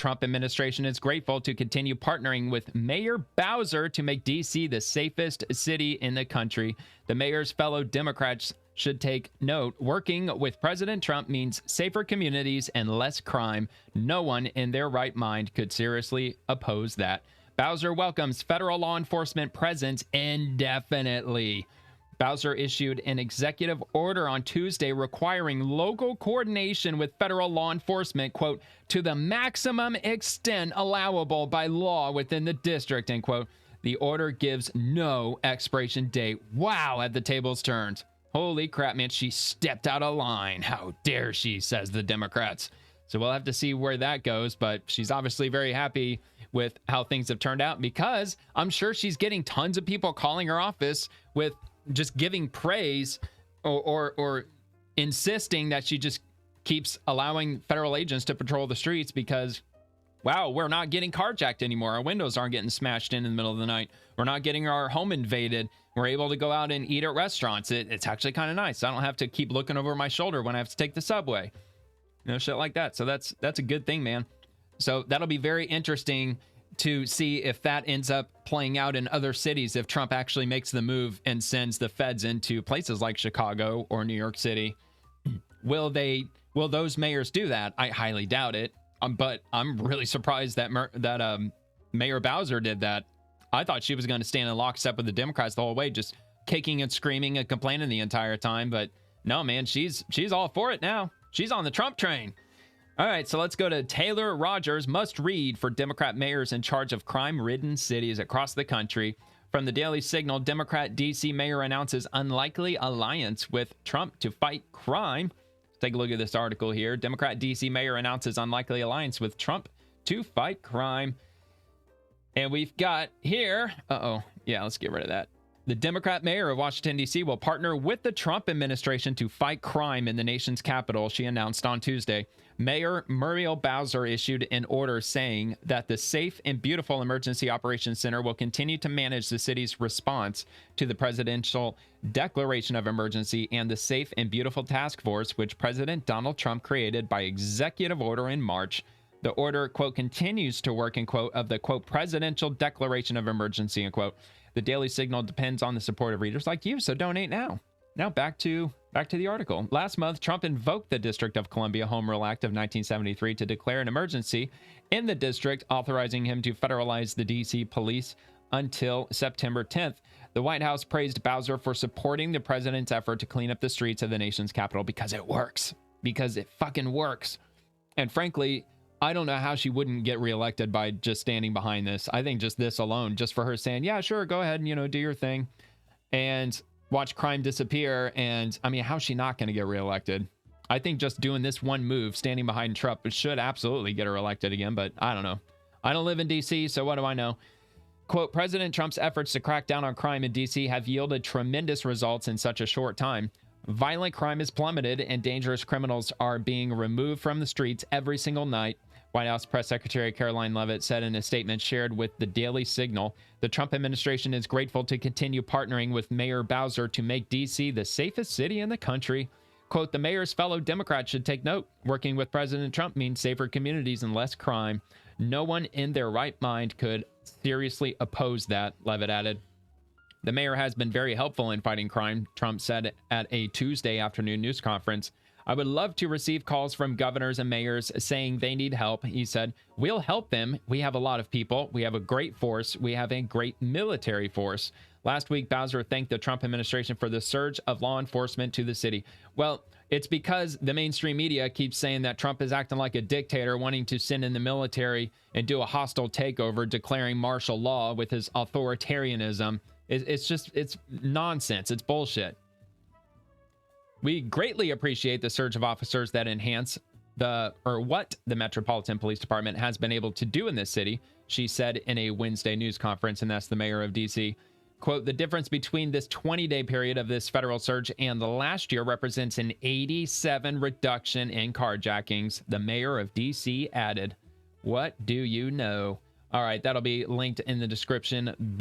Trump administration is grateful to continue partnering with Mayor Bowser to make D.C. the safest city in the country. The mayor's fellow Democrats should take note. Working with President Trump means safer communities and less crime. No one in their right mind could seriously oppose that. Bowser welcomes federal law enforcement presence indefinitely. Bowser issued an executive order on Tuesday requiring local coordination with federal law enforcement, quote, to the maximum extent allowable by law within the district, end quote. The order gives no expiration date. Wow, had the tables turned. Holy crap, man, she stepped out of line. How dare she, says the Democrats. So we'll have to see where that goes, but she's obviously very happy with how things have turned out because I'm sure she's getting tons of people calling her office with just giving praise or insisting that she just keeps allowing federal agents to patrol the streets because, wow, we're not getting carjacked anymore. Our windows aren't getting smashed in the middle of the night. We're not getting our home invaded. We're able to go out and eat at restaurants. It's actually kind of nice. I don't have to keep looking over my shoulder when I have to take the subway. You know, shit like that. So that's a good thing, man. So that'll be very interesting to see if that ends up playing out in other cities, if Trump actually makes the move and sends the feds into places like Chicago or New York City. Will those mayors do that? I highly doubt it. But I'm really surprised that Mayor Bowser did that. I thought she was going to stand in lockstep with the Democrats the whole way, just kicking and screaming and complaining the entire time. But no, man, she's all for it now. She's on the Trump train. All right, so let's go to Taylor Rogers, must read for Democrat mayors in charge of crime-ridden cities across the country. From the Daily Signal, Democrat D.C. mayor announces unlikely alliance with Trump to fight crime. Let's take a look at this article here. Democrat D.C. mayor announces unlikely alliance with Trump to fight crime. And we've got here, let's get rid of that. The Democrat mayor of Washington, D.C. will partner with the Trump administration to fight crime in the nation's capital, she announced on Tuesday. Mayor Muriel Bowser issued an order saying that the Safe and Beautiful Emergency Operations Center will continue to manage the city's response to the presidential declaration of emergency and the Safe and Beautiful Task Force, which President Donald Trump created by executive order in March. The order, quote, continues to work, in quote, of the, quote, presidential declaration of emergency, end quote. The Daily Signal depends on the support of readers like you, so donate now. Now back to the article. Last month, Trump invoked the District of Columbia Home Rule Act of 1973 to declare an emergency in the district, authorizing him to federalize the D.C. police until September 10th. The White House praised Bowser for supporting the president's effort to clean up the streets of the nation's capital because it works. Because it fucking works. And frankly, I don't know how she wouldn't get reelected by just standing behind this. I think just this alone, just for her saying, yeah, sure, go ahead and, do your thing and watch crime disappear. And I mean, how's she not going to get reelected? I think just doing this one move, standing behind Trump, should absolutely get her elected again. But I don't know. I don't live in D.C., so what do I know? Quote, President Trump's efforts to crack down on crime in D.C. have yielded tremendous results in such a short time. Violent crime has plummeted and dangerous criminals are being removed from the streets every single night. White House Press Secretary Caroline Leavitt said in a statement shared with the Daily Signal, the Trump administration is grateful to continue partnering with Mayor Bowser to make D.C. the safest city in the country. Quote, the mayor's fellow Democrats should take note. Working with President Trump means safer communities and less crime. No one in their right mind could seriously oppose that, Leavitt added. The mayor has been very helpful in fighting crime, Trump said at a Tuesday afternoon news conference. I would love to receive calls from governors and mayors saying they need help, he said. We'll help them. We have a lot of people. We have a great force. We have a great military force. Last week, Bowser thanked the Trump administration for the surge of law enforcement to the city. Well, it's because the mainstream media keeps saying that Trump is acting like a dictator, wanting to send in the military and do a hostile takeover, declaring martial law with his authoritarianism. It's nonsense. It's bullshit. We greatly appreciate the surge of officers that enhance what the Metropolitan Police Department has been able to do in this city, she said in a Wednesday news conference, and that's the mayor of D.C. Quote, the difference between this 20-day period of this federal surge and the last year represents an 87 reduction in carjackings, the mayor of D.C. added. What do you know? All right, that'll be linked in the description